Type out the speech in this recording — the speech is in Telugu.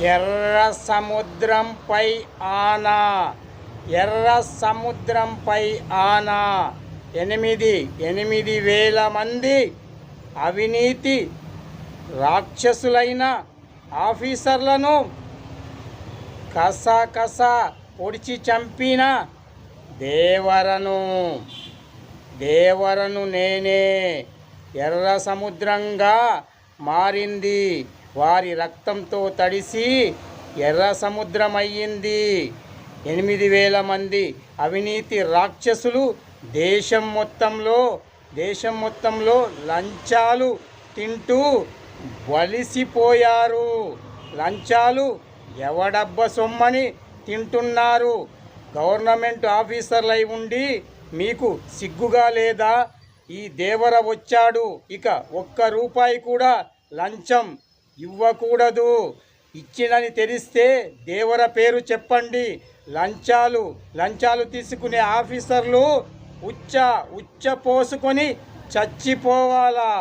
ఎర్ర సముద్రంపై ఆనా, ఎర్ర సముద్రంపై ఆనా. 8,000 మంది అవినీతి రాక్షసులైన ఆఫీసర్లను కసకస పొడిచి చంపిన దేవరను నేనే. ఎర్ర సముద్రంగా మారింది, వారి రక్తంతో తడిసి ఎర్ర సముద్రం అయ్యింది. 8,000 మంది అవినీతి రాక్షసులు దేశం మొత్తంలో లంచాలు తింటూ వలిసిపోయారు. లంచాలు ఎవడబ్బ సొమ్మని తింటున్నారు. గవర్నమెంట్ ఆఫీసర్లై ఉండి మీకు సిగ్గుగా లేదా? ఈ దేవర వచ్చాడు, ఇక ఒక్క రూపాయి కూడా లంచం ఇవ్వకూడదు. ఇచ్చినని తెలిస్తే దేవర పేరు చెప్పండి. లంచాలు తీసుకునే ఆఫీసర్లు ఉచ్చ పోసుకొని చచ్చిపోవాలా?